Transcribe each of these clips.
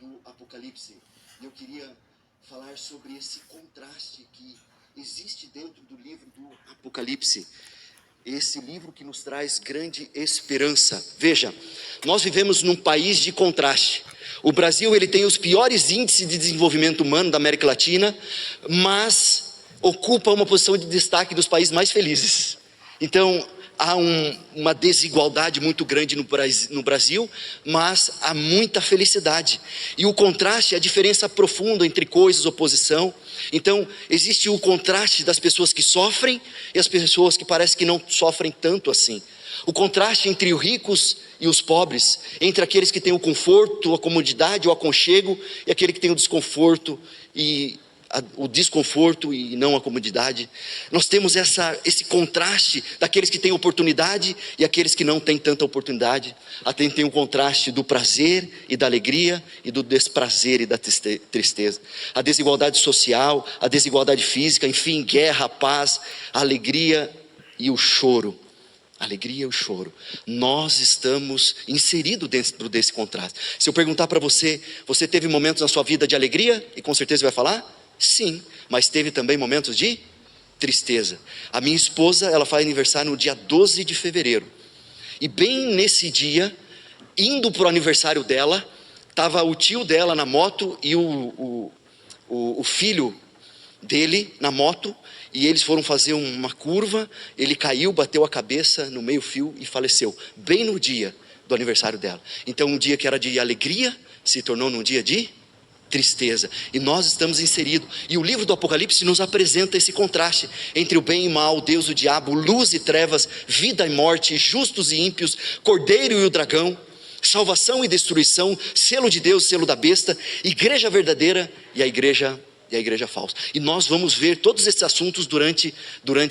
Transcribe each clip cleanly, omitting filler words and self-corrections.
do Apocalipse. E eu queria falar sobre esse contraste que existe dentro do livro do Apocalipse. Esse livro que nos traz grande esperança. Veja, nós vivemos num país de contraste. O Brasil, ele tem os piores índices de desenvolvimento humano da América Latina, mas ocupa uma posição de destaque dos países mais felizes. Então, há uma desigualdade muito grande no Brasil, mas há muita felicidade. E o contraste é a diferença profunda entre coisas, oposição. Então, existe o contraste das pessoas que sofrem e as pessoas que parece que não sofrem tanto assim. O contraste entre os ricos e os pobres, entre aqueles que têm o conforto, a comodidade, o aconchego, e aquele que tem o desconforto e o desconforto e não a comodidade. Nós temos esse contraste daqueles que têm oportunidade e aqueles que não têm tanta oportunidade. Até tem o contraste do prazer e da alegria e do desprazer e da tristeza. A desigualdade social, a desigualdade física, enfim, guerra, paz, a alegria e o choro. Alegria e o choro. Nós estamos inseridos dentro desse contraste. Se eu perguntar para você, você teve momentos na sua vida de alegria? E com certeza vai falar? Sim, mas teve também momentos de tristeza. A minha esposa, ela faz aniversário no dia 12 de fevereiro. E bem nesse dia, indo para o aniversário dela, estava o tio dela na moto e o filho dele na moto. E eles foram fazer uma curva, ele caiu, bateu a cabeça no meio fio e faleceu. Bem no dia do aniversário dela. Então um dia que era de alegria, se tornou num dia de tristeza, e nós estamos inseridos, e o livro do Apocalipse nos apresenta esse contraste entre o bem e o mal, Deus e o diabo, luz e trevas, vida e morte, justos e ímpios, cordeiro e o dragão, salvação e destruição, selo de Deus, selo da besta, igreja verdadeira e a igreja falsa. E nós vamos ver todos esses assuntos durante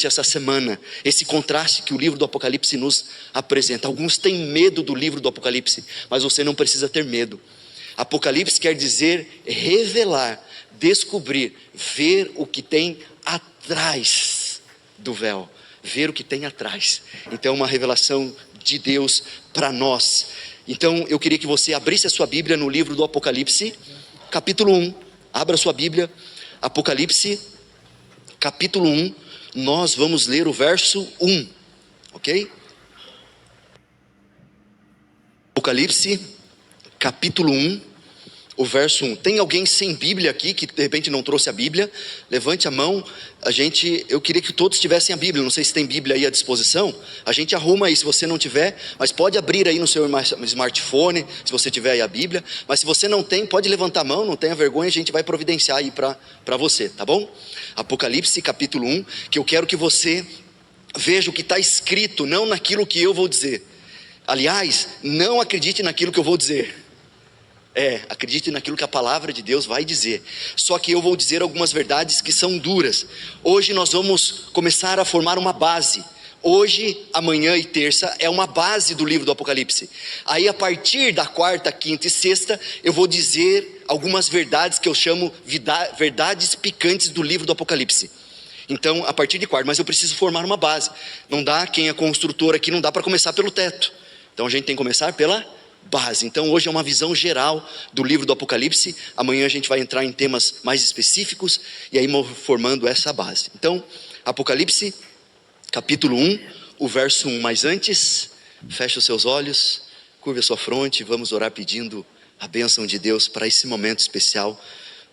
essa semana, esse contraste que o livro do Apocalipse nos apresenta. Alguns têm medo do livro do Apocalipse, mas você não precisa ter medo. Apocalipse quer dizer revelar, descobrir, ver o que tem atrás do véu, ver o que tem atrás. Então é uma revelação de Deus para nós. Então eu queria que você abrisse a sua Bíblia no livro do Apocalipse, capítulo 1, abra a sua Bíblia, Apocalipse, capítulo 1, nós vamos ler o verso 1, ok? Apocalipse, capítulo 1, o verso 1. Tem alguém sem Bíblia aqui, que de repente não trouxe a Bíblia? Levante a mão. Eu queria que todos tivessem a Bíblia. Não sei se tem Bíblia aí à disposição. A gente arruma aí se você não tiver, mas pode abrir aí no seu smartphone, se você tiver aí a Bíblia. Mas se você não tem, pode levantar a mão, não tenha vergonha, a gente vai providenciar aí para você, tá bom? Apocalipse capítulo 1, que eu quero que você veja o que está escrito, não naquilo que eu vou dizer. Aliás, não acredite naquilo que eu vou dizer. Acredite naquilo que a palavra de Deus vai dizer. Só que eu vou dizer algumas verdades que são duras. Hoje nós vamos começar a formar uma base. Hoje, amanhã e terça é uma base do livro do Apocalipse. Aí a partir da quarta, quinta e sexta, eu vou dizer algumas verdades que eu chamo verdades picantes do livro do Apocalipse. Então, a partir de quarta, mas eu preciso formar uma base. Não dá, quem é construtor aqui, não dá para começar pelo teto. Então a gente tem que começar pela base. Então hoje é uma visão geral do livro do Apocalipse. Amanhã a gente vai entrar em temas mais específicos e aí formando essa base. Então, Apocalipse, capítulo 1, o verso 1. Mas antes, feche os seus olhos, curve a sua fronte, vamos orar pedindo a bênção de Deus para esse momento especial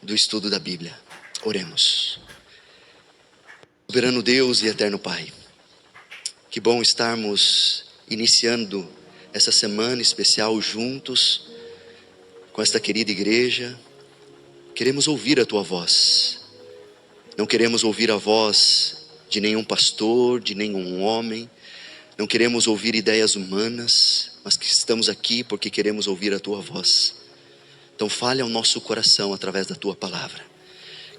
do estudo da Bíblia. Oremos. Soberano Deus e eterno Pai, que bom estarmos iniciando essa semana especial juntos com esta querida igreja. Queremos ouvir a Tua voz. Não queremos ouvir a voz de nenhum pastor, de nenhum homem. Não queremos ouvir ideias humanas, mas que estamos aqui porque queremos ouvir a Tua voz. Então fale ao nosso coração através da Tua palavra.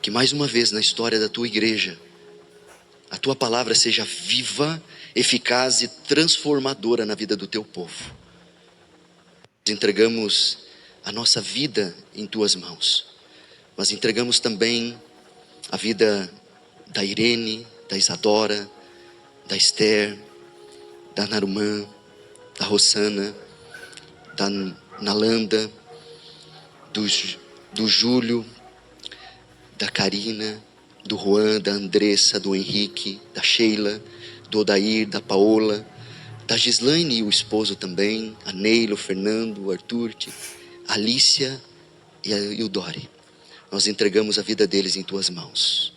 Que mais uma vez na história da Tua igreja, a Tua palavra seja viva, eficaz e transformadora na vida do Teu povo. Entregamos a nossa vida em Tuas mãos, mas entregamos também a vida da Irene, da Isadora, da Esther, da Narumã, da Rosana, da Nalanda, do Júlio, da Karina, do Juan, da Andressa, do Henrique, da Sheila, do Odair, da Paola, da Gislaine e o esposo também, a Neila, o Fernando, o Arthur, a Alicia e o Dori. Nós entregamos a vida deles em tuas mãos.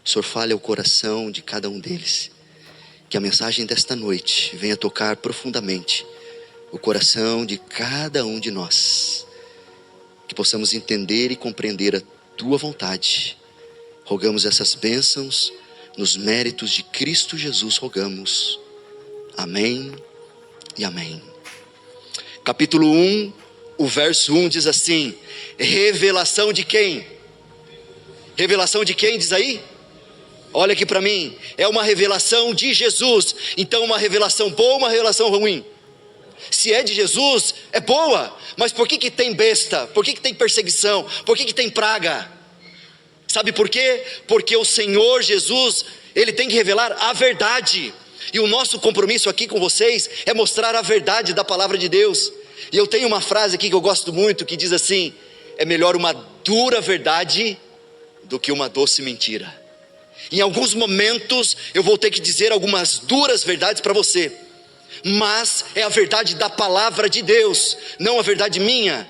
O Senhor fale ao coração de cada um deles. Que a mensagem desta noite venha tocar profundamente o coração de cada um de nós. Que possamos entender e compreender a tua vontade. Rogamos essas bênçãos nos méritos de Cristo Jesus, rogamos. Amém e amém. Capítulo 1, o verso 1 diz assim: revelação de quem? Revelação de quem diz aí? Olha aqui para mim, é uma revelação de Jesus. Então uma revelação boa, uma revelação ruim? Se é de Jesus, é boa. Mas por que tem besta? Por que tem perseguição? Por que tem praga? Sabe por quê? Porque o Senhor Jesus, Ele tem que revelar a verdade. E o nosso compromisso aqui com vocês é mostrar a verdade da palavra de Deus. E eu tenho uma frase aqui que eu gosto muito, que diz assim: é melhor uma dura verdade do que uma doce mentira. Em alguns momentos eu vou ter que dizer algumas duras verdades para você, mas é a verdade da palavra de Deus, não a verdade minha.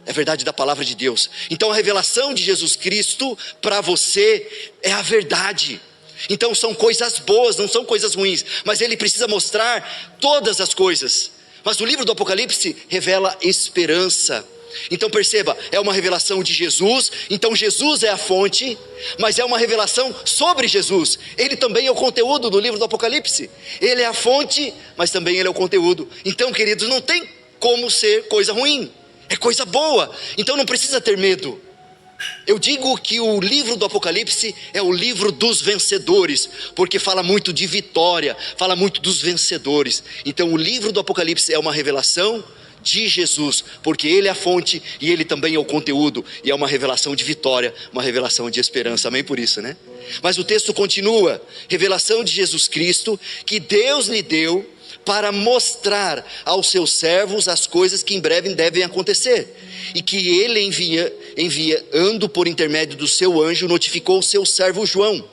É a verdade da palavra de Deus. Então a revelação de Jesus Cristo para você é a verdade. Então são coisas boas, não são coisas ruins, mas Ele precisa mostrar todas as coisas. Mas o livro do Apocalipse revela esperança. Então perceba, é uma revelação de Jesus. Então Jesus é a fonte, mas é uma revelação sobre Jesus. Ele também é o conteúdo do livro do Apocalipse. Ele é a fonte, mas também Ele é o conteúdo. Então, queridos, não tem como ser coisa ruim, é coisa boa. Então não precisa ter medo. Eu digo que o livro do Apocalipse é o livro dos vencedores, porque fala muito de vitória, fala muito dos vencedores. Então o livro do Apocalipse é uma revelação de Jesus, porque Ele é a fonte e Ele também é o conteúdo, e é uma revelação de vitória, uma revelação de esperança. Amém por isso, né? Mas o texto continua: revelação de Jesus Cristo, que Deus lhe deu para mostrar aos seus servos as coisas que em breve devem acontecer, e que Ele enviando por intermédio do seu anjo, notificou o seu servo João,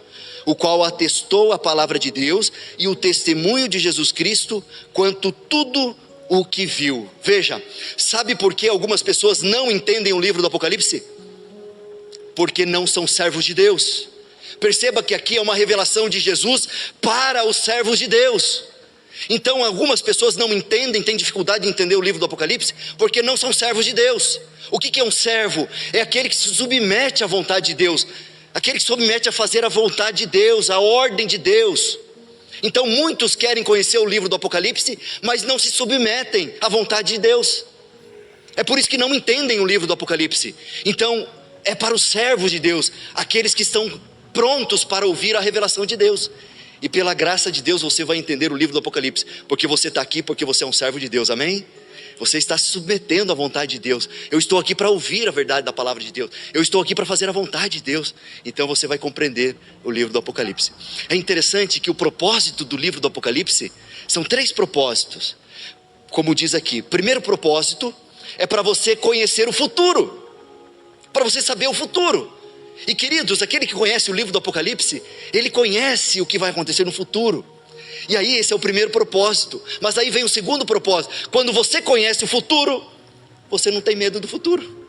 o qual atestou a palavra de Deus e o testemunho de Jesus Cristo, quanto tudo o que viu. Veja, sabe por que algumas pessoas não entendem o livro do Apocalipse? Porque não são servos de Deus. Perceba que aqui é uma revelação de Jesus para os servos de Deus. Então algumas pessoas não entendem, têm dificuldade de entender o livro do Apocalipse, porque não são servos de Deus. O que é um servo? É aquele que se submete à vontade de Deus, aquele que se submete a fazer a vontade de Deus, a ordem de Deus. Então muitos querem conhecer o livro do Apocalipse, mas não se submetem à vontade de Deus. É por isso que não entendem o livro do Apocalipse. Então é para os servos de Deus, aqueles que estão prontos para ouvir a revelação de Deus. E pela graça de Deus você vai entender o livro do Apocalipse, porque você está aqui, porque você é um servo de Deus, amém? Você está se submetendo à vontade de Deus. Eu estou aqui para ouvir a verdade da palavra de Deus. Eu estou aqui para fazer a vontade de Deus. Então você vai compreender o livro do Apocalipse. É interessante que o propósito do livro do Apocalipse são 3 propósitos. Como diz aqui, primeiro propósito é para você conhecer o futuro, para você saber o futuro. E queridos, aquele que conhece o livro do Apocalipse, ele conhece o que vai acontecer no futuro. E aí esse é o primeiro propósito. Mas aí vem o segundo propósito: quando você conhece o futuro, você não tem medo do futuro.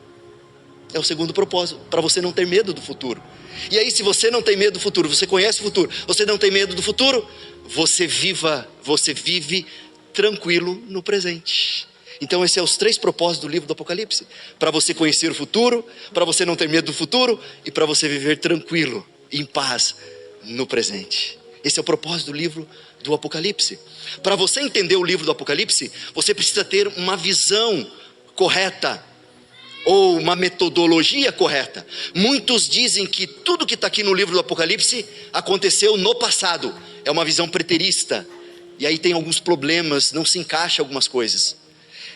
É o segundo propósito, para você não ter medo do futuro. E aí, se você não tem medo do futuro, você conhece o futuro, você não tem medo do futuro, você vive tranquilo no presente. Então esses são os 3 propósitos do livro do Apocalipse: para você conhecer o futuro, para você não ter medo do futuro, e para você viver tranquilo, em paz no presente. Esse é o propósito do livro do Apocalipse. Para você entender o livro do Apocalipse, você precisa ter uma visão correta, ou uma metodologia correta. Muitos dizem que tudo que está aqui no livro do Apocalipse aconteceu no passado. É uma visão preterista, e aí tem alguns problemas, não se encaixa algumas coisas.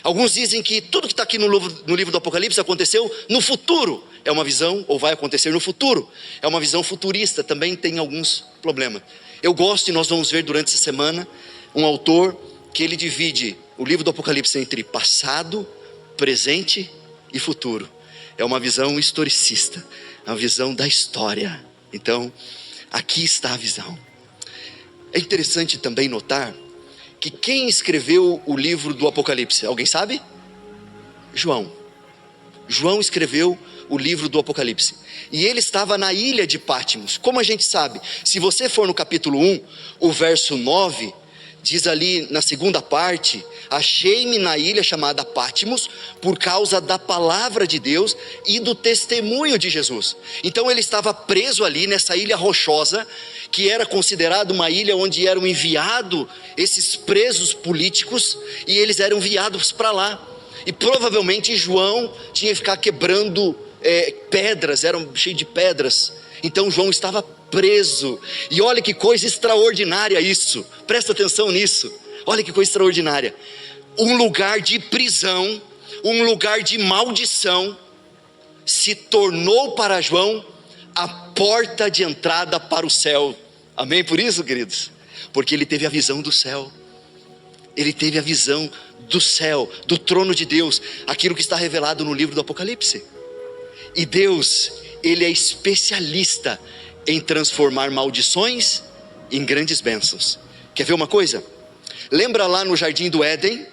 Alguns dizem que tudo que está aqui no livro do Apocalipse aconteceu no futuro. É uma visão, ou vai acontecer no futuro. É uma visão futurista, também tem alguns problemas. Eu gosto, e nós vamos ver durante essa semana, um autor que ele divide o livro do Apocalipse entre passado, presente e futuro. é uma visão historicista, é uma visão da história. Então, aqui está a visão. É interessante também notar que quem escreveu o livro do Apocalipse, alguém sabe? João. João escreveu o livro do Apocalipse, e ele estava na ilha de Patmos. Como a gente sabe? Se você for no capítulo 1, o verso 9, diz ali na segunda parte: achei-me na ilha chamada Patmos por causa da palavra de Deus e do testemunho de Jesus. Então ele estava preso ali nessa ilha rochosa, que era considerada uma ilha onde eram enviados esses presos políticos, e eles eram enviados para lá. E provavelmente João tinha que ficar quebrando pedras, eram cheios de pedras. Então João estava preso. E olha que coisa extraordinária isso. Presta atenção nisso. Olha que coisa extraordinária. Um lugar de prisão, um lugar de maldição, se tornou para João a porta de entrada para o céu. Amém por isso, queridos? Porque ele teve a visão do céu. Ele teve a visão do céu, do trono de Deus, aquilo que está revelado no livro do Apocalipse. E Deus, Ele é especialista em transformar maldições em grandes bênçãos. Quer ver uma coisa? Lembra lá no jardim do Éden?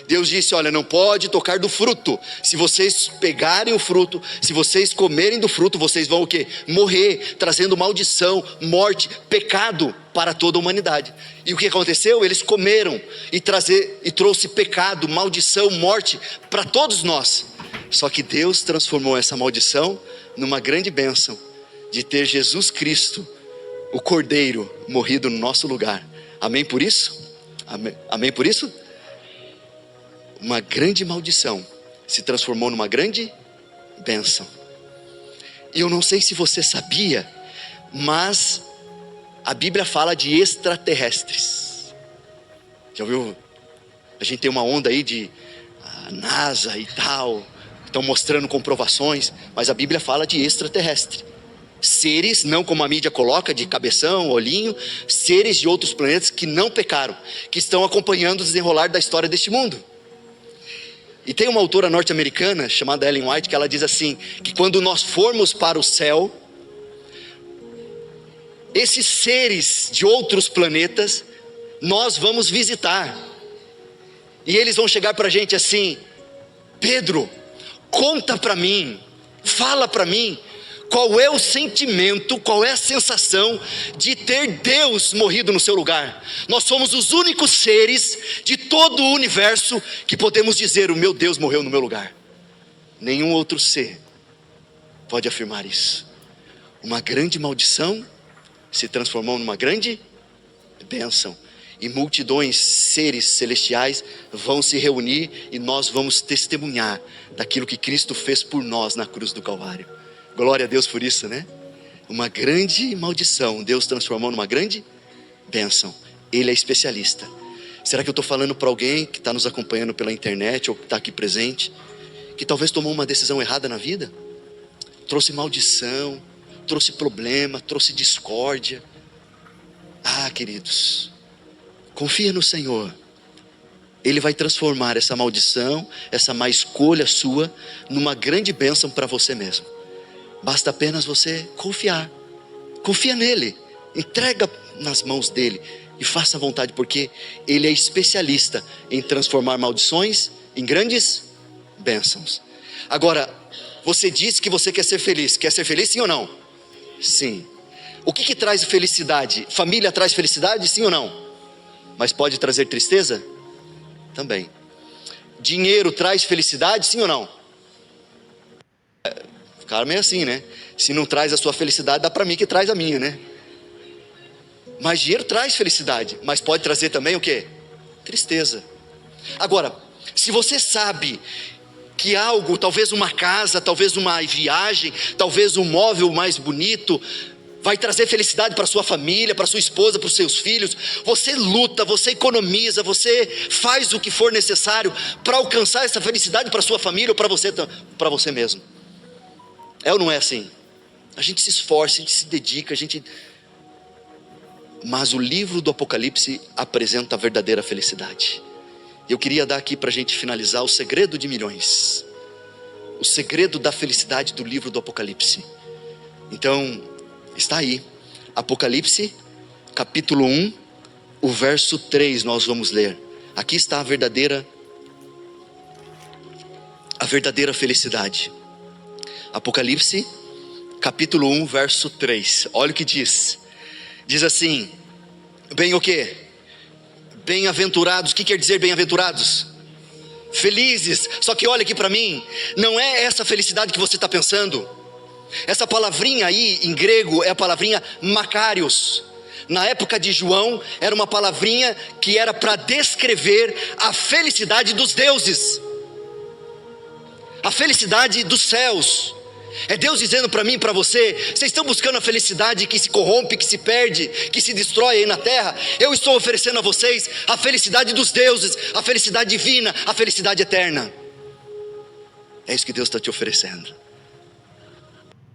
Deus disse: olha, não pode tocar do fruto. Se vocês pegarem o fruto, se vocês comerem do fruto, vocês vão o quê? Morrer, trazendo maldição, morte, pecado para toda a humanidade. E o que aconteceu? Eles comeram e trouxe pecado, maldição, morte para todos nós. Só que Deus transformou essa maldição numa grande bênção, de ter Jesus Cristo, o Cordeiro, morrido no nosso lugar. Amém por isso? Amém, amém por isso? Uma grande maldição se transformou numa grande bênção. E eu não sei se você sabia, mas a Bíblia fala de extraterrestres. Já ouviu? A gente tem uma onda aí de NASA e tal, estão mostrando comprovações, mas a Bíblia fala de extraterrestre. Seres, não como a mídia coloca, de cabeção, olhinho, seres de outros planetas que não pecaram, que estão acompanhando o desenrolar da história deste mundo. E tem uma autora norte-americana chamada Ellen White, que ela diz assim, que quando nós formos para o céu, esses seres de outros planetas, nós vamos visitar. E eles vão chegar para a gente assim: Pedro, conta para mim, fala para mim, qual é o sentimento, qual é a sensação de ter Deus morrido no seu lugar? Nós somos os únicos seres de todo o universo que podemos dizer: o meu Deus morreu no meu lugar. Nenhum outro ser pode afirmar isso. Uma grande maldição se transformou numa grande bênção. E multidões, seres celestiais vão se reunir, e nós vamos testemunhar daquilo que Cristo fez por nós na cruz do Calvário. Glória a Deus por isso, né? Uma grande maldição Deus transformou numa grande bênção. Ele é especialista. Será que eu estou falando para alguém que está nos acompanhando pela internet, ou que está aqui presente, que talvez tomou uma decisão errada na vida? Trouxe maldição, trouxe problema, trouxe discórdia. Queridos, confia no Senhor. Ele vai transformar essa maldição, essa má escolha sua, numa grande bênção para você mesmo. Basta apenas você confiar. Confia nele, entrega nas mãos dele e faça a vontade, porque ele é especialista em transformar maldições em grandes bênçãos. Agora, você disse que você quer ser feliz. Quer ser feliz, sim ou não? Sim. O que traz felicidade? Família traz felicidade, sim ou não? Mas pode trazer tristeza? Também. Dinheiro traz felicidade, sim ou não? Ficaram meio assim, né? Se não traz a sua felicidade, dá para mim que traz a minha, né? Mas dinheiro traz felicidade, mas pode trazer também o quê? Tristeza. Agora, se você sabe que algo, talvez uma casa, talvez uma viagem, talvez um móvel mais bonito, vai trazer felicidade para sua família, para sua esposa, para os seus filhos, você luta, você economiza, você faz o que for necessário para alcançar essa felicidade para sua família ou para você mesmo. É ou não é assim? A gente se esforça, a gente se dedica, mas o livro do Apocalipse apresenta a verdadeira felicidade. Eu queria dar aqui para a gente finalizar o segredo de milhões. o segredo da felicidade do livro do Apocalipse. Então, está aí, Apocalipse, capítulo 1, o verso 3, nós vamos ler. Aqui está a verdadeira felicidade. Apocalipse, capítulo 1, verso 3. Olha o que diz. Diz assim: bem o quê? Bem-aventurados. O que quer dizer bem-aventurados? Felizes. Só que olha aqui para mim, não é essa felicidade que você está pensando. Essa palavrinha aí em grego é a palavrinha makarios. Na época de João era uma palavrinha que era para descrever a felicidade dos deuses, a felicidade dos céus. É Deus dizendo para mim e para você: vocês estão buscando a felicidade que se corrompe, que se perde, que se destrói aí na terra? Eu estou oferecendo a vocês a felicidade dos deuses, a felicidade divina, a felicidade eterna. É isso que Deus está te oferecendo.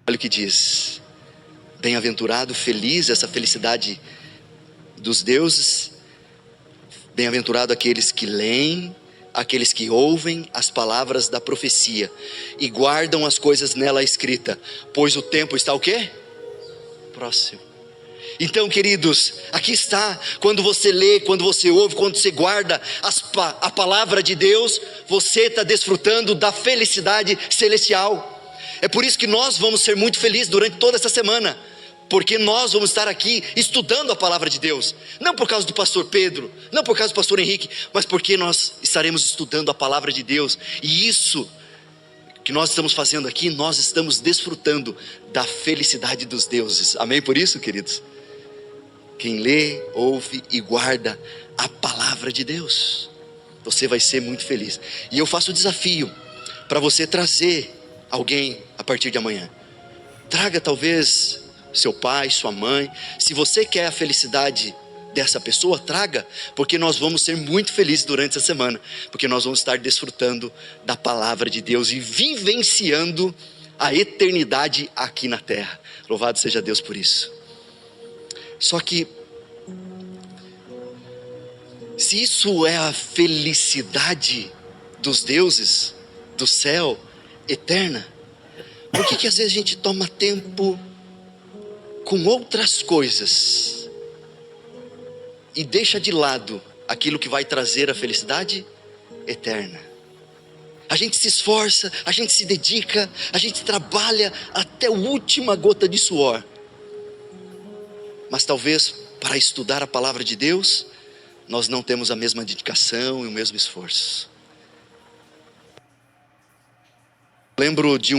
Olha o que diz: bem-aventurado, feliz, essa felicidade dos deuses. Bem-aventurado aqueles que leem, aqueles que ouvem as palavras da profecia e guardam as coisas nela escrita, pois o tempo está o quê? Próximo. Então, queridos, aqui está. Quando você lê, quando você ouve, quando você guarda a palavra de Deus, você está desfrutando da felicidade celestial. É por isso que nós vamos ser muito felizes durante toda essa semana, porque nós vamos estar aqui estudando a palavra de Deus. Não por causa do pastor Pedro, não por causa do pastor Henrique, mas porque nós estaremos estudando a palavra de Deus. E isso que nós estamos fazendo aqui, nós estamos desfrutando da felicidade dos deuses. Amém por isso, queridos? Quem lê, ouve e guarda a palavra de Deus, você vai ser muito feliz. E eu faço o desafio para você trazer alguém a partir de amanhã. Traga talvez seu pai, sua mãe. Se você quer a felicidade dessa pessoa, traga, porque nós vamos ser muito felizes durante essa semana, porque nós vamos estar desfrutando da palavra de Deus e vivenciando a eternidade aqui na terra. Louvado seja Deus por isso. Só que, se isso é a felicidade dos deuses, do céu, eterna, por que às vezes a gente toma tempo com outras coisas e deixa de lado aquilo que vai trazer a felicidade eterna? A gente se esforça, a gente se dedica, a gente trabalha até a última gota de suor, mas talvez para estudar a palavra de Deus nós não temos a mesma dedicação e o mesmo esforço. Lembro de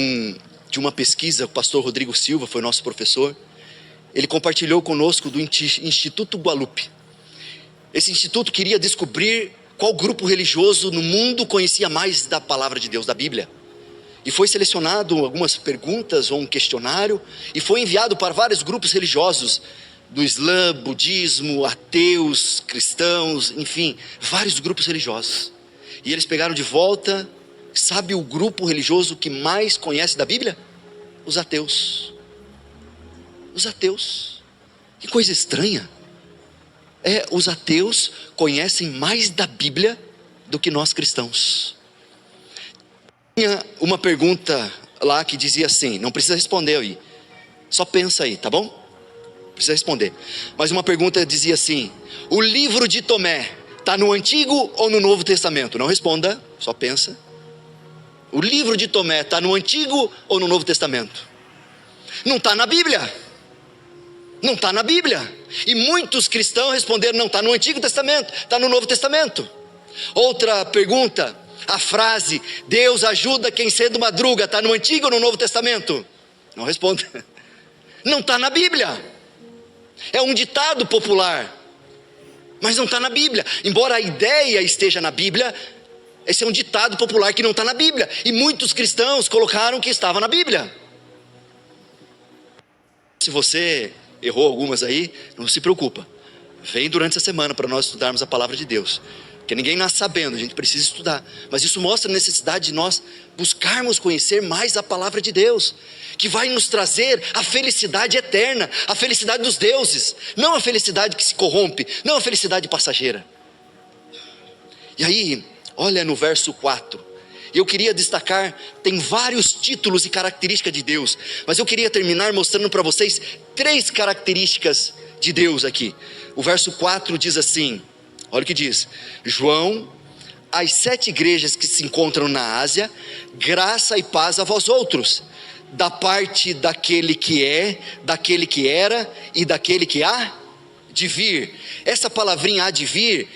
uma pesquisa, o pastor Rodrigo Silva foi nosso professor. Ele compartilhou conosco do Instituto Gallup. Esse instituto queria descobrir qual grupo religioso no mundo conhecia mais da palavra de Deus, da Bíblia. E foi selecionado algumas perguntas ou um questionário e foi enviado para vários grupos religiosos, do Islã, budismo, ateus, cristãos, enfim, vários grupos religiosos. E eles pegaram de volta. Sabe o grupo religioso que mais conhece da Bíblia? Os ateus. Os ateus. Que coisa estranha. Os ateus conhecem mais da Bíblia do que nós cristãos. Tinha uma pergunta lá que dizia assim, não precisa responder aí, só pensa aí, tá bom? Não precisa responder. Mas uma pergunta dizia assim: o livro de Tomé está no Antigo ou no Novo Testamento? Não responda, só pensa. O livro de Tomé está no Antigo ou no Novo Testamento? Não está na Bíblia. Não está na Bíblia. E muitos cristãos responderam: não, está no Antigo Testamento, está no Novo Testamento. Outra pergunta, a frase Deus ajuda quem cedo madruga, está no Antigo ou no Novo Testamento? Não responda. Não está na Bíblia. É um ditado popular, mas não está na Bíblia. Embora a ideia esteja na Bíblia, esse é um ditado popular que não está na Bíblia. E muitos cristãos colocaram que estava na Bíblia. Se você errou algumas aí, não se preocupa. Vem durante essa semana para nós estudarmos a palavra de Deus. Porque ninguém nasce sabendo, a gente precisa estudar. Mas isso mostra a necessidade de nós buscarmos conhecer mais a palavra de Deus, que vai nos trazer a felicidade eterna, a felicidade dos deuses, não a felicidade que se corrompe, não a felicidade passageira. E aí, olha no verso 4, Eu queria destacar, tem vários títulos e características de Deus, mas eu queria terminar mostrando para vocês 3 características de Deus aqui. O verso 4 diz assim, olha o que diz: João, às 7 igrejas que se encontram na Ásia, graça e paz a vós outros, da parte daquele que é, daquele que era e daquele que há de vir. Essa palavrinha há de vir,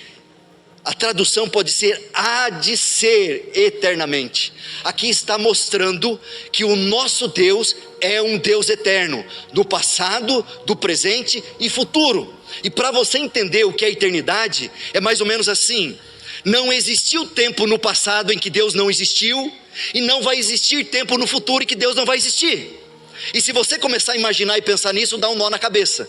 a tradução pode ser há de ser eternamente. Aqui está mostrando que o nosso Deus é um Deus eterno, do passado, do presente e futuro. E para você entender o que é eternidade, é mais ou menos assim: não existiu tempo no passado em que Deus não existiu, e não vai existir tempo no futuro em que Deus não vai existir. E se você começar a imaginar e pensar nisso, dá um nó na cabeça.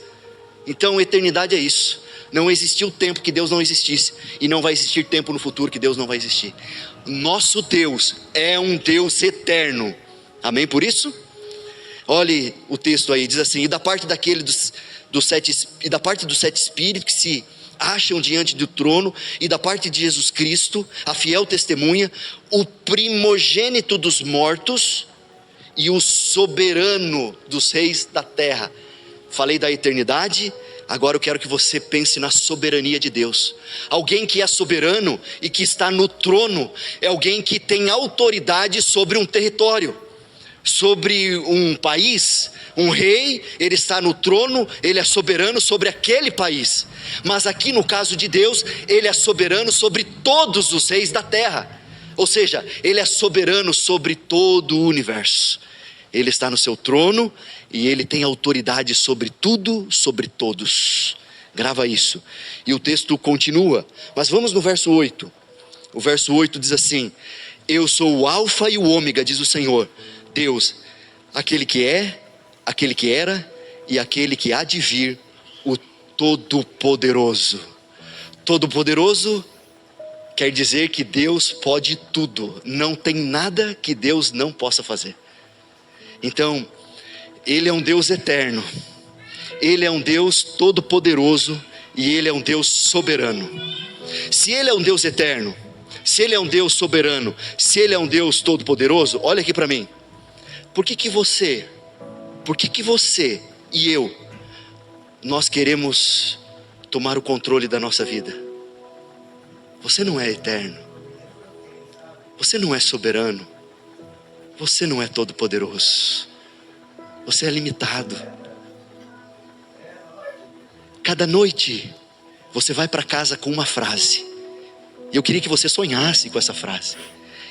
Então eternidade é isso: não existiu tempo que Deus não existisse, e não vai existir tempo no futuro que Deus não vai existir. Nosso Deus é um Deus eterno, amém por isso? Olhe o texto aí, diz assim: e da parte dos 7 espíritos que se acham diante do trono, e da parte de Jesus Cristo, a fiel testemunha, o primogênito dos mortos e o soberano dos reis da terra. Falei da eternidade, agora eu quero que você pense na soberania de Deus. Alguém que é soberano e que está no trono é alguém que tem autoridade sobre um território, sobre um país. Um rei, ele está no trono, ele é soberano sobre aquele país. Mas aqui no caso de Deus, ele é soberano sobre todos os reis da terra. Ou seja, ele é soberano sobre todo o universo. Ele está no seu trono e ele tem autoridade sobre tudo, sobre todos. Grava isso. E o texto continua, mas vamos no verso 8. O verso 8 diz assim: eu sou o alfa e o ômega, diz o Senhor Deus, aquele que é, aquele que era e aquele que há de vir, o Todo-Poderoso. Todo-Poderoso quer dizer que Deus pode tudo, não tem nada que Deus não possa fazer. Então, Ele é um Deus eterno, Ele é um Deus todo-poderoso e Ele é um Deus soberano. Se Ele é um Deus eterno, se Ele é um Deus soberano, se Ele é um Deus todo-poderoso, olha aqui para mim. Por que você e eu, nós queremos tomar o controle da nossa vida? Você não é eterno, você não é soberano, você não é todo-poderoso, você é limitado. Cada noite você vai para casa com uma frase, e eu queria que você sonhasse com essa frase,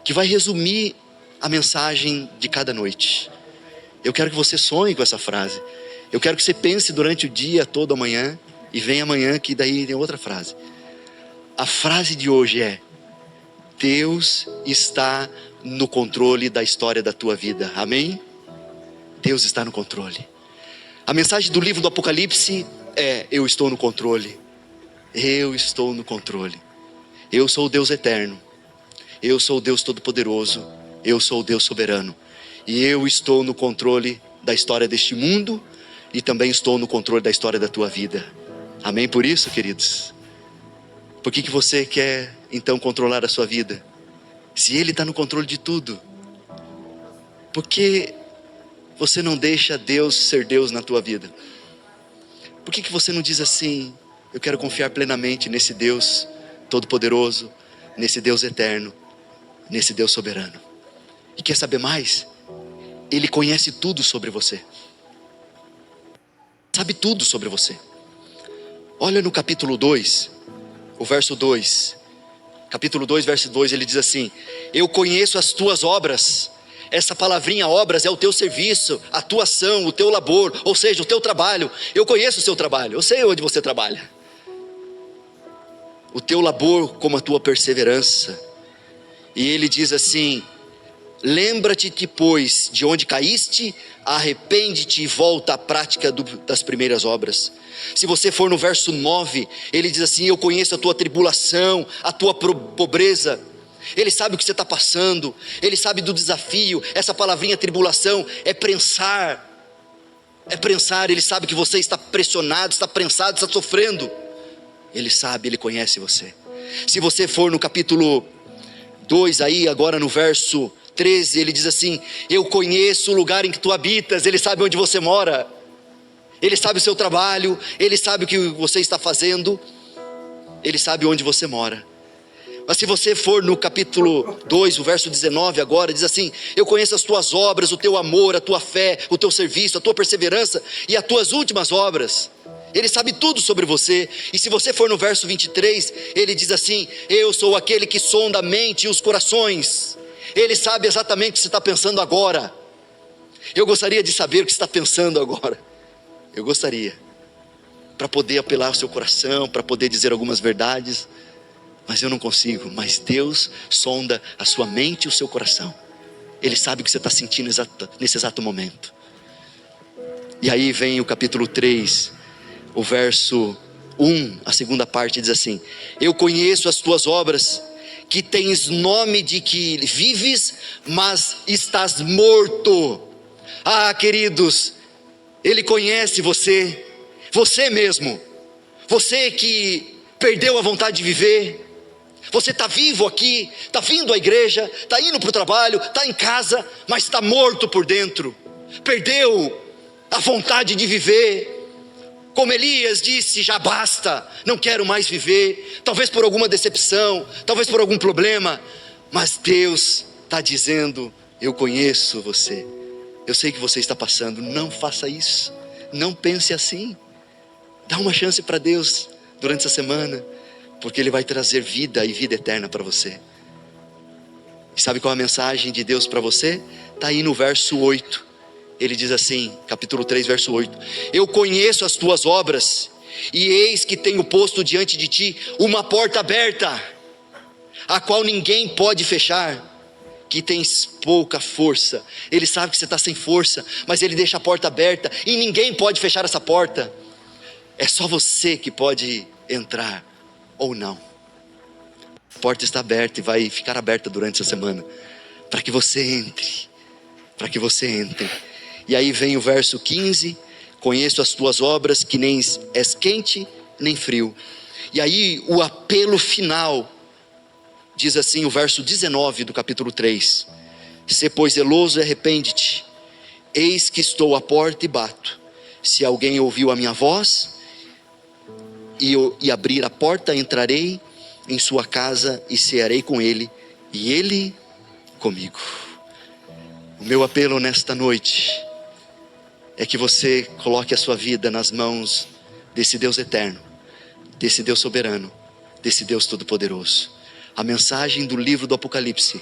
que vai resumir a mensagem de cada noite. Eu quero que você sonhe com essa frase. Eu quero que você pense durante o dia todo amanhã, e venha amanhã que daí tem outra frase. A frase de hoje é: Deus está no controle da história da tua vida. Amém? Deus está no controle. A mensagem do livro do Apocalipse é: eu estou no controle. Eu estou no controle. Eu sou o Deus eterno. Eu sou o Deus todo-poderoso. Eu sou o Deus soberano. E eu estou no controle da história deste mundo, e também estou no controle da história da tua vida. Amém por isso, queridos? Por que você quer então controlar a sua vida? Se Ele está no controle de tudo, por que você não deixa Deus ser Deus na tua vida? Por que você não diz assim: eu quero confiar plenamente nesse Deus todo-poderoso, nesse Deus eterno, nesse Deus soberano? E quer saber mais? Ele conhece tudo sobre você, sabe tudo sobre você. Olha no capítulo 2, o verso 2. Capítulo 2, verso 2, ele diz assim: eu conheço as tuas obras. Essa palavrinha obras é o teu serviço, a tua ação, o teu labor, ou seja, o teu trabalho. Eu conheço o seu trabalho, eu sei onde você trabalha. O teu labor como a tua perseverança. E ele diz assim: lembra-te, pois, de onde caíste, arrepende-te e volta à prática das primeiras obras. Se você for no verso 9, ele diz assim: eu conheço a tua tribulação, a tua pobreza. Ele sabe o que você está passando, ele sabe do desafio. Essa palavrinha tribulação é prensar, ele sabe que você está pressionado, está prensado, está sofrendo. Ele sabe, ele conhece você. Se você for no capítulo 2 aí, agora no verso 13, ele diz assim: eu conheço o lugar em que tu habitas. Ele sabe onde você mora, ele sabe o seu trabalho, ele sabe o que você está fazendo, ele sabe onde você mora. Mas se você for no capítulo 2, o verso 19 agora, diz assim: eu conheço as tuas obras, o teu amor, a tua fé, o teu serviço, a tua perseverança e as tuas últimas obras. Ele sabe tudo sobre você. E se você for no verso 23, ele diz assim: eu sou aquele que sonda a mente e os corações. Ele sabe exatamente o que você está pensando agora. Eu gostaria de saber o que você está pensando agora. Eu gostaria, para poder apelar ao seu coração, para poder dizer algumas verdades, mas eu não consigo. Mas Deus sonda a sua mente e o seu coração. Ele sabe o que você está sentindo nesse exato momento. E aí vem o capítulo 3, o verso 1, a segunda parte diz assim: eu conheço as tuas obras, que tens nome de que vives, mas estás morto. Ah, queridos, Ele conhece você, você mesmo, você que perdeu a vontade de viver. Você está vivo aqui, está vindo à igreja, está indo para o trabalho, está em casa, mas está morto por dentro, perdeu a vontade de viver. Como Elias disse: já basta, não quero mais viver. Talvez por alguma decepção, talvez por algum problema, mas Deus está dizendo: eu conheço você, eu sei que você está passando. Não faça isso, não pense assim. Dá uma chance para Deus durante essa semana, porque Ele vai trazer vida e vida eterna para você. E sabe qual é a mensagem de Deus para você? Está aí no verso 8. Ele diz assim, capítulo 3, verso 8: eu conheço as tuas obras, e eis que tenho posto diante de ti uma porta aberta, a qual ninguém pode fechar, que tens pouca força. Ele sabe que você está sem força, mas Ele deixa a porta aberta, e ninguém pode fechar essa porta. É só você que pode entrar ou não. A porta está aberta e vai ficar aberta durante essa semana, para que você entre, para que você entre. E aí vem o verso 15: conheço as tuas obras, que nem és quente nem frio. E aí o apelo final diz assim, o verso 19 do capítulo 3: sê pois zeloso e arrepende-te, eis que estou à porta e bato. Se alguém ouviu a minha voz e abrir a porta, entrarei em sua casa e cearei com ele, e ele comigo. O meu apelo nesta noite é que você coloque a sua vida nas mãos desse Deus eterno, desse Deus soberano, desse Deus todo-poderoso. A mensagem do livro do Apocalipse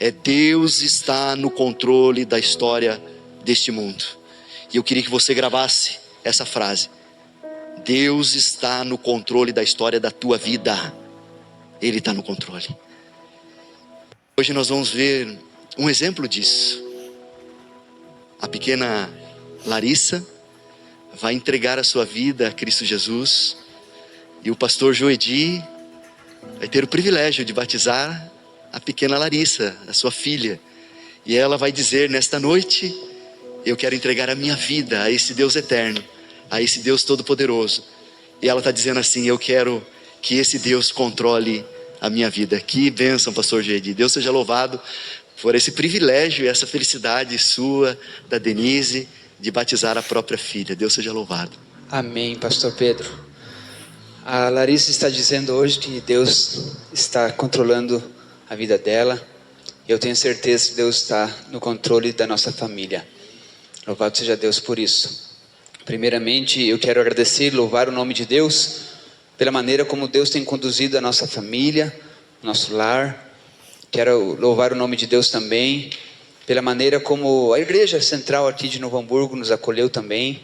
é: Deus está no controle da história deste mundo. E eu queria que você gravasse essa frase: Deus está no controle da história da tua vida. Ele está no controle. Hoje nós vamos ver um exemplo disso. A pequena Larissa vai entregar a sua vida a Cristo Jesus, e o pastor Joedi vai ter o privilégio de batizar a pequena Larissa, a sua filha. E ela vai dizer nesta noite: eu quero entregar a minha vida a esse Deus eterno, a esse Deus todo-poderoso. E ela está dizendo assim: eu quero que esse Deus controle a minha vida. Que bênção, pastor Joedi. Deus seja louvado por esse privilégio e essa felicidade sua, da Denise, de batizar a própria filha. Deus seja louvado. Amém, pastor Pedro. A Larissa está dizendo hoje que Deus está controlando a vida dela. Eu tenho certeza que Deus está no controle da nossa família. Louvado seja Deus por isso. Primeiramente, eu quero agradecer e louvar o nome de Deus pela maneira como Deus tem conduzido a nossa família, nosso lar. Quero louvar o nome de Deus também pela maneira como a igreja central aqui de Novo Hamburgo nos acolheu também,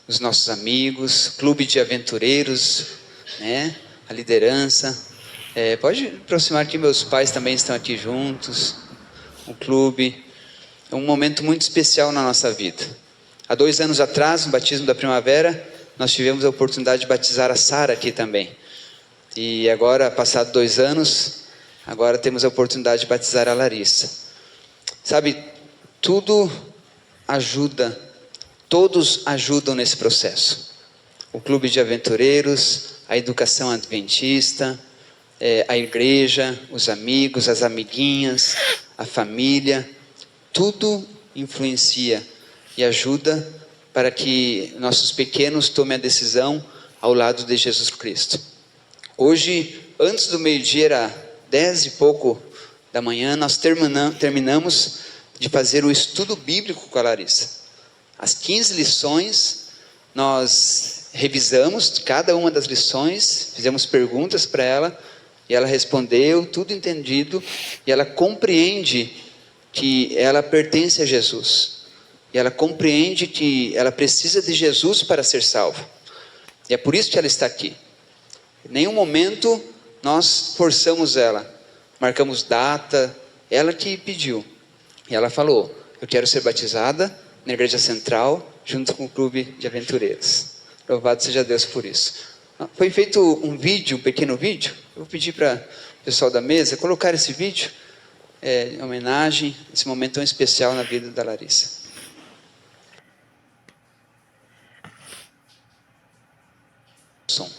os nossos amigos, clube de aventureiros, né? A liderança. Pode aproximar aqui, meus pais também estão aqui juntos. O clube é um momento muito especial na nossa vida. Há 2 anos atrás, no batismo da primavera, nós tivemos a oportunidade de batizar a Sara aqui também. E agora, passados 2 anos, agora temos a oportunidade de batizar a Larissa. Sabe, tudo ajuda, todos ajudam nesse processo. O clube de aventureiros, a educação adventista, a igreja, os amigos, as amiguinhas, a família, tudo influencia e ajuda para que nossos pequenos tomem a decisão ao lado de Jesus Cristo. Hoje, antes do meio-dia, era 10 e pouco da manhã, nós terminamos de fazer o estudo bíblico com a Larissa. As 15 lições, nós revisamos cada uma das lições, fizemos perguntas para ela, e ela respondeu, tudo entendido, e ela compreende que ela pertence a Jesus. E ela compreende que ela precisa de Jesus para ser salva. E é por isso que ela está aqui. Em nenhum momento nós forçamos ela. Marcamos data, ela que pediu. E ela falou, eu quero ser batizada na Igreja Central, junto com o Clube de Aventureiros. Louvado seja Deus por isso. Foi feito um vídeo, um pequeno vídeo. Eu vou pedir para o pessoal da mesa colocar esse vídeo em homenagem a esse momento tão especial na vida da Larissa. Som.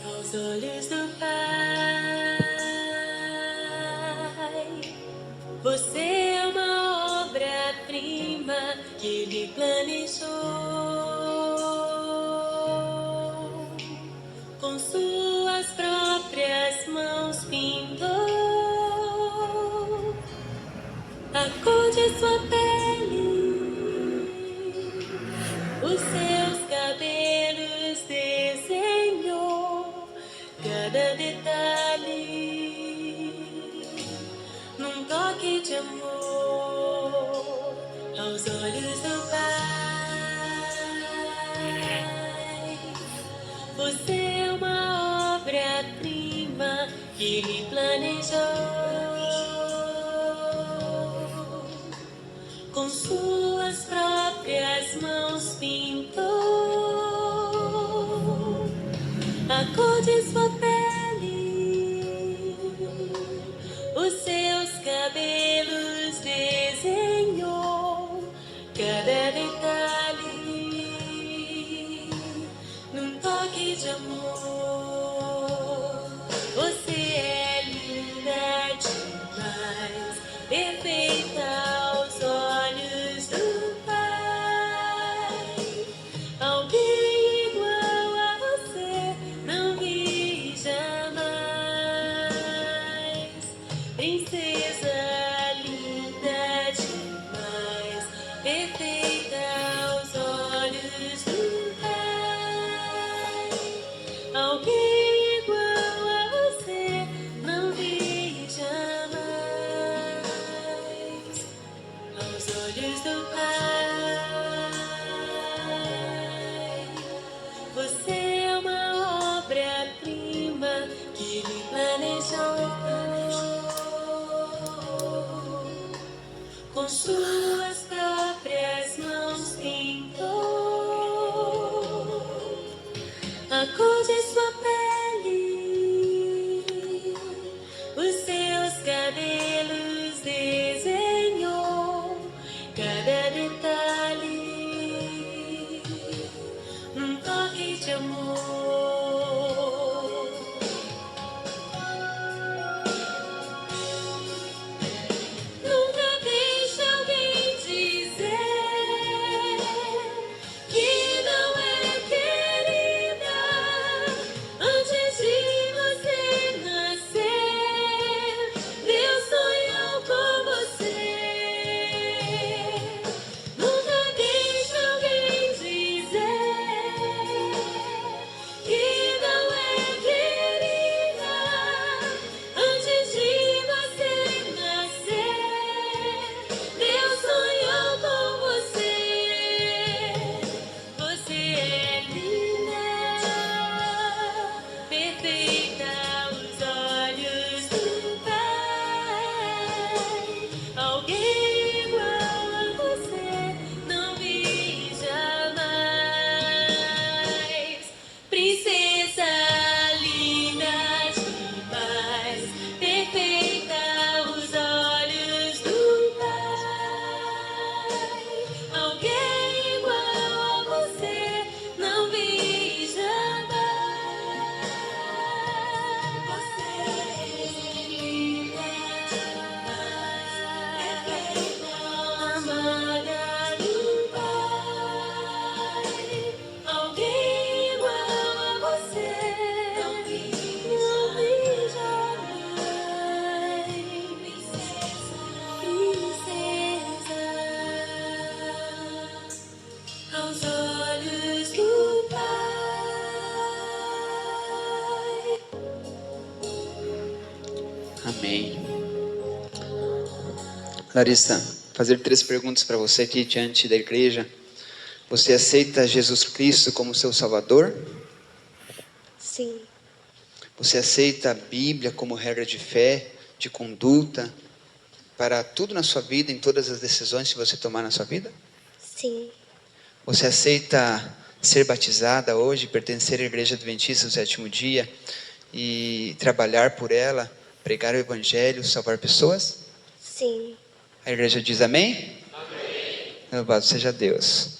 Aos olhos do Pai, você é uma obra-prima que Ele planejou. Com suas próprias mãos pintou a cor de sua pele, os seus cabelos desenhou, cada detalhe num toque de amor. Aos olhos do Pai, você é uma obra-prima que Ele planejou. Com suas próprias mãos pintou a cor de sua pele, os seus cabelos desenhou, cada detalhe num toque de amor. Você é linda demais, perfeita aos olhos do Pai. Alguém igual a você não vi Amém. Larissa, fazer 3 perguntas para você aqui diante da igreja. Você aceita Jesus Cristo como seu Salvador? Sim, Você aceita a Bíblia como regra de fé, de conduta, para tudo na sua vida, em todas as decisões que você tomar na sua vida? sim, Você aceita ser batizada hoje, pertencer à Igreja Adventista do Sétimo Dia e trabalhar por ela, pregar o Evangelho, salvar pessoas? sim. A igreja diz amém? Amém. Louvado seja Deus.